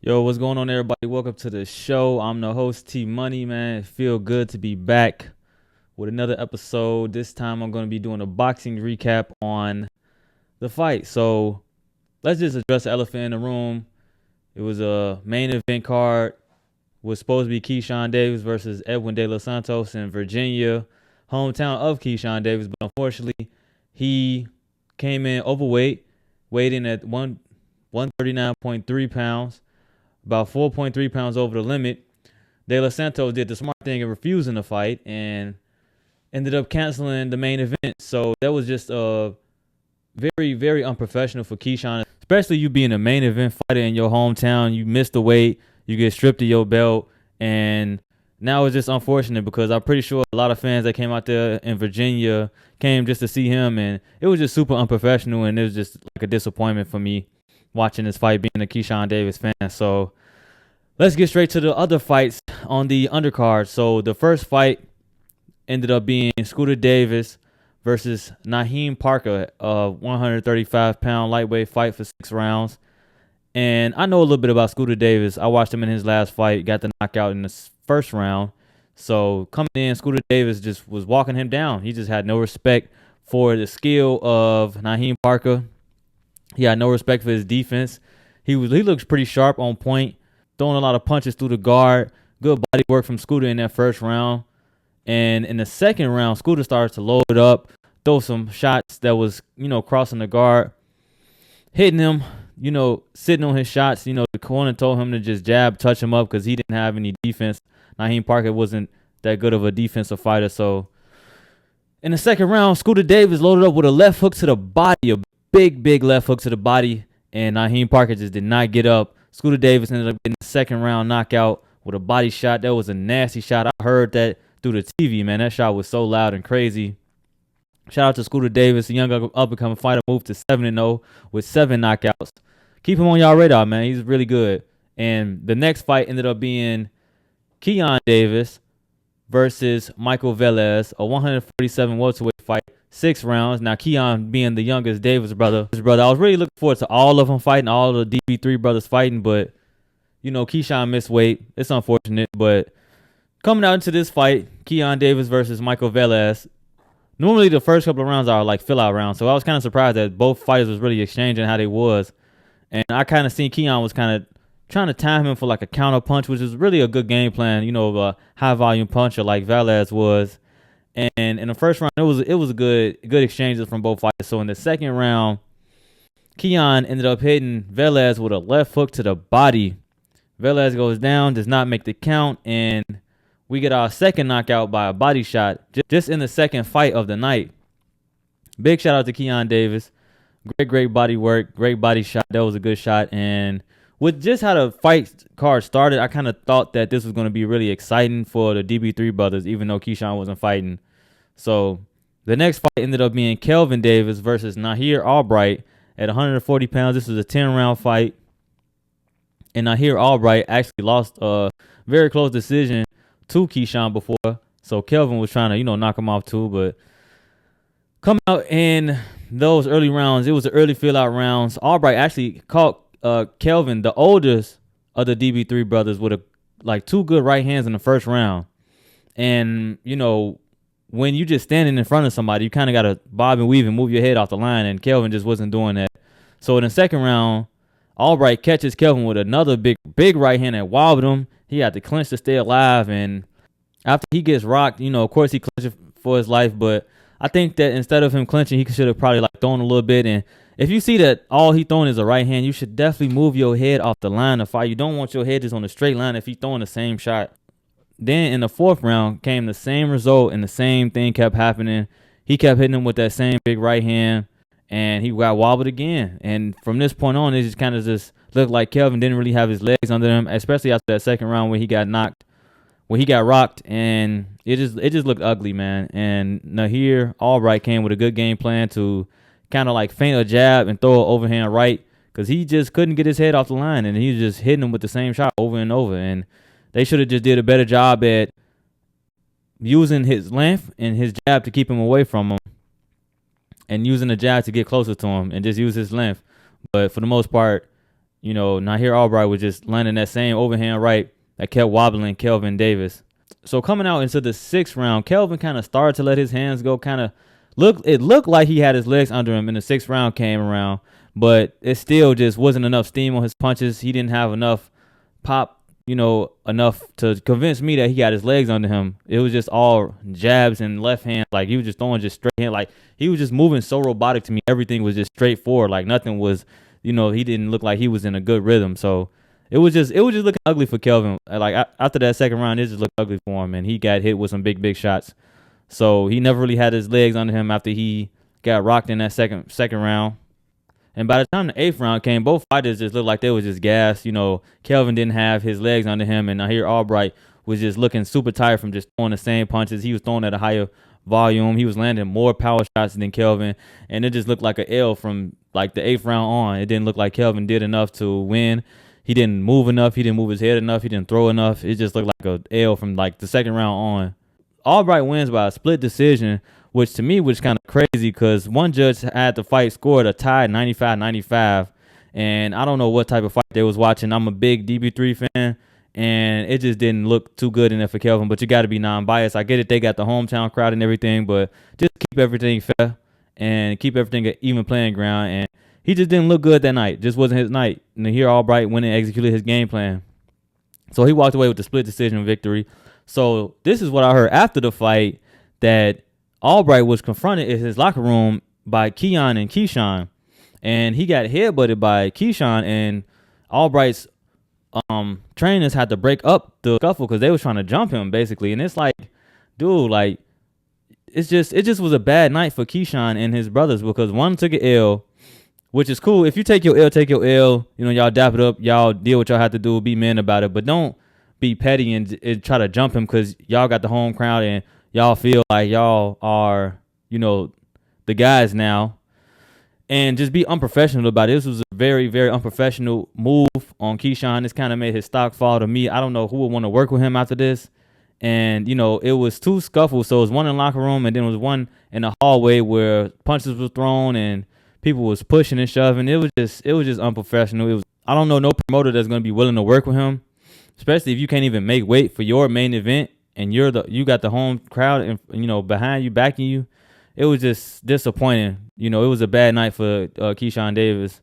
Yo, what's going on, everybody? Welcome to the show. I'm the host, T Money, man. It feel good to be back with another episode. This time I'm going to be doing a boxing recap on the fight. So let's just address the elephant in the room. It was a main event card. It was supposed to be Keyshawn Davis versus Edwin De Los Santos in Virginia, hometown of Keyshawn Davis. But unfortunately, he came in overweight, weighed in at 139.3 pounds. About 4.3 pounds over the limit. De Los Santos did the smart thing in refusing the fight and ended up canceling the main event. So that was just very, very unprofessional for Keyshawn, especially you being a main event fighter in your hometown. You missed the weight, you get stripped of your belt, and now it's just unfortunate because I'm pretty sure a lot of fans that came out there in Virginia came just to see him, and it was just super unprofessional, and it was just like a disappointment for me watching this fight being a Keyshawn Davis fan. So let's get straight to the other fights on the undercard. So the first fight ended up being Scooter Davis versus Naheem Parker, a 135-pound lightweight fight for 6 rounds. And I know a little bit about Scooter Davis. I watched him in his last fight, got the knockout in the first round. So coming in, Scooter Davis just was walking him down. He just had no respect for the skill of Naheem Parker. He had no respect for his defense. He looks pretty sharp on point, throwing a lot of punches through the guard. Good body work from Scooter in that first round. And in the second round, Scooter started to load it up, throw some shots that was, crossing the guard, hitting him, sitting on his shots. The corner told him to just jab, touch him up because he didn't have any defense. Naheem Parker wasn't that good of a defensive fighter. So in the second round, Scooter Davis loaded up with a left hook to the body, a big left hook to the body, and Naheem Parker just did not get up. Scooter Davis ended up getting the second round knockout with a body shot. That was a nasty shot. I heard that through the TV, man. That shot was so loud and crazy. Shout out to Scooter Davis, a young up-and-coming fighter, moved to 7-0 with 7 knockouts. Keep him on y'all radar, man. He's really good. And the next fight ended up being Keyshawn Davis versus Michael Velez, a 147 welterweight fight. 6 rounds. Now, Keyshawn being the youngest Davis brother, I was really looking forward to all of them fighting, all of the DB3 brothers fighting, but, Keyshawn missed weight. It's unfortunate, but coming out into this fight, Keyshawn Davis versus Michael Velez, normally the first couple of rounds are like fill-out rounds, so I was kind of surprised that both fighters was really exchanging how they was, and I kind of seen Keyshawn was kind of trying to time him for like a counter punch, which is really a good game plan, a high-volume puncher like Velez was. And in the first round, it was a good exchanges from both fighters. So in the second round, Keyshawn ended up hitting Velez with a left hook to the body. Velez goes down, does not make the count, and we get our second knockout by a body shot just in the second fight of the night. Big shout out to Keyshawn Davis. Great body work, great body shot. That was a good shot. And with just how the fight card started, I kind of thought that this was going to be really exciting for the DB3 brothers, even though Keyshawn wasn't fighting. So the next fight ended up being Kelvin Davis versus Nahir Albright at 140 pounds. This was a 10-round fight. And Nahir Albright actually lost a very close decision to Keyshawn before. So Kelvin was trying to, knock him off too. But coming out in those early rounds, it was the early fill-out rounds. Albright actually caught Kelvin, the oldest of the DB3 brothers, with 2 good right hands in the first round. And, when you just standing in front of somebody, you kind of got to bob and weave and move your head off the line, and Kelvin just wasn't doing that. So in the second round, Albright catches Kelvin with another big right hand that wobbled him. He had to clinch to stay alive, and after he gets rocked, of course he clinches for his life, but I think that instead of him clinching, he should have probably thrown a little bit. And if you see that all he throwing is a right hand, you should definitely move your head off the line of fight. You don't want your head just on a straight line if he's throwing the same shot. Then in the fourth round came the same result, and the same thing kept happening. He kept hitting him with that same big right hand, and he got wobbled again. And from this point on, it just kind of just looked like Kelvin didn't really have his legs under him, especially after that second round when he got rocked, and it just looked ugly, man. And Nahir Albright came with a good game plan to kind of feint a jab and throw an overhand right, because he just couldn't get his head off the line, and he was just hitting him with the same shot over and over. And they should have just did a better job at using his length and his jab to keep him away from him, and using the jab to get closer to him, and just use his length. But for the most part, Nahir Albright was just landing that same overhand right that kept wobbling Kelvin Davis. So coming out into the 6th round, Kelvin kind of started to let his hands go. It looked like he had his legs under him, and the 6th round came around, but it still just wasn't enough steam on his punches. He didn't have enough pop, enough to convince me that he got his legs under him. It was just all jabs and left hand. Like, he was just throwing just straight hand. Like, he was just moving so robotic to me. Everything was just straightforward. Like, nothing was, he didn't look like he was in a good rhythm. So it was just looking ugly for Kelvin. Like, after that 2nd round, it just looked ugly for him, and he got hit with some big shots. So he never really had his legs under him after he got rocked in that second round. And by the time the 8th round came, both fighters just looked like they was just gassed. Kelvin didn't have his legs under him, and Nahir Albright was just looking super tired from just throwing the same punches. He was throwing at a higher volume. He was landing more power shots than Kelvin, and it just looked like an L from like the 8th round on. It didn't look like Kelvin did enough to win. He didn't move enough. He didn't move his head enough. He didn't throw enough. It just looked like an L from like the 2nd round on. Albright wins by a split decision, which to me was kind of crazy because one judge had the fight scored a tie 95-95, and I don't know what type of fight they was watching. I'm a big DB3 fan, and it just didn't look too good in there for Kelvin, but you got to be non-biased. I get it, they got the hometown crowd and everything, but just keep everything fair and keep everything at even playing ground, and he just didn't look good that night. Just wasn't his night. And here Albright went and executed his game plan. So he walked away with the split decision victory. So this is what I heard after the fight, that Albright was confronted in his locker room by Keon and Keyshawn, and he got headbutted by Keyshawn, and Albright's trainers had to break up the scuffle because they was trying to jump him basically. And it's like, dude, like it just was a bad night for Keyshawn and his brothers because one took an L, which is cool. If you take your L, take your L. Y'all dap it up. Y'all deal what y'all have to do. Be men about it, but don't be petty and try to jump him because y'all got the home crowd and y'all feel like y'all are, the guys now. And just be unprofessional about it. This was a very, very unprofessional move on Keyshawn. This kind of made his stock fall to me. I don't know who would want to work with him after this. And, it was 2 scuffles. So it was one in the locker room and then it was one in the hallway where punches were thrown and people was pushing and shoving. It was just unprofessional. I don't know no promoter that's going to be willing to work with him, especially if you can't even make weight for your main event and you got the home crowd and behind you, backing you. It was just disappointing. It was a bad night for Keyshawn Davis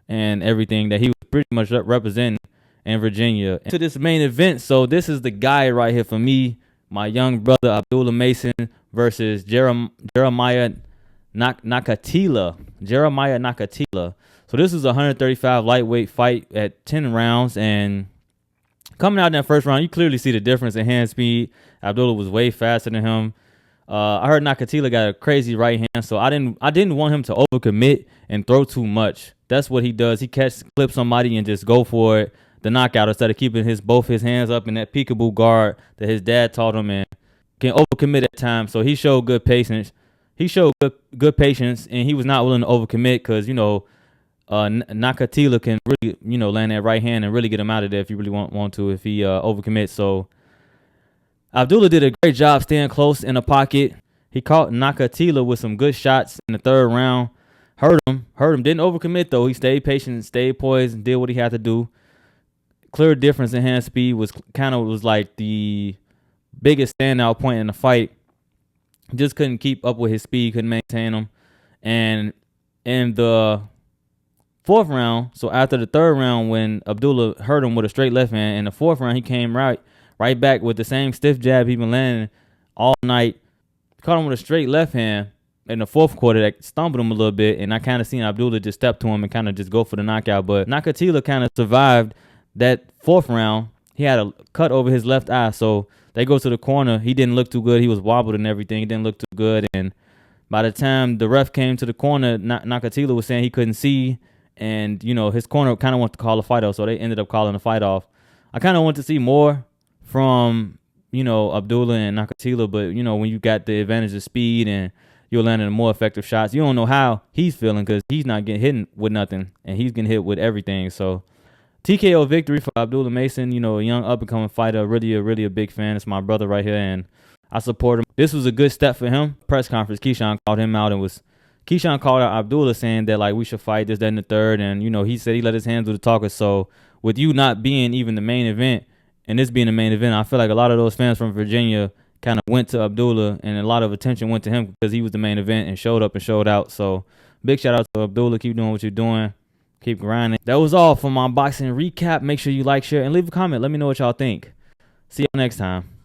and everything that he was pretty much representing in Virginia. And to this main event, so this is the guy right here for me, my young brother Abdullah Mason versus Jeremiah Nakatila. So this is a 135 lightweight fight at 10 rounds, and coming out in that first round, you clearly see the difference in hand speed. Abdullah was way faster than him. I heard Nakatila got a crazy right hand, so I didn't want him to overcommit and throw too much. That's what he does. He clips somebody and just go for it, the knockout, instead of keeping both his hands up in that peekaboo guard that his dad taught him, and can overcommit at times. So he showed good patience. Good patience, and he was not willing to overcommit because Nakatila can really land that right hand and really get him out of there if you really want to, if he overcommits. So Abdullah did a great job staying close in the pocket. He caught Nakatila with some good shots in the 3rd round. Hurt him. Didn't overcommit though. He stayed patient, stayed poised, and did what he had to do. Clear difference in hand speed was like the biggest standout point in the fight. Just couldn't keep up with his speed, couldn't maintain him. And in the 4th round, so after the 3rd round, when Abdullah hurt him with a straight left hand, in the 4th round he came right back with the same stiff jab he been landing all night. Caught him with a straight left hand in the 4th quarter that stumbled him a little bit, and I kind of seen Abdullah just step to him and kind of just go for the knockout. But Nakatila kind of survived that 4th round. He had a cut over his left eye, so they go to the corner. He didn't look too good. He was wobbled and everything. He didn't look too good. And by the time the ref came to the corner, Nakatila was saying he couldn't see, and his corner kind of wanted to call a fight off, so they ended up calling the fight off. I kind of want to see more from Abdullah and Nakatila, but when you got the advantage of speed and you're landing more effective shots, you don't know how he's feeling because he's not getting hit with nothing and he's getting hit with everything. So TKO victory for Abdullah Mason, a young up-and-coming fighter, really a big fan. It's my brother right here, and I support him. This was a good step for him. Press conference, Keyshawn called him out and was Keyshawn called out Abdullah saying that like we should fight this, that, and the third, and he said he let his hands do the talking. So with you not being even the main event and this being the main event, I feel like a lot of those fans from Virginia kind of went to Abdullah, and a lot of attention went to him because he was the main event and showed up and showed out. So big shout out to Abdullah. Keep doing what you're doing. Keep grinding. That was all for my boxing recap. Make sure you like, share, and leave a comment. Let me know what y'all think. See y'all next time.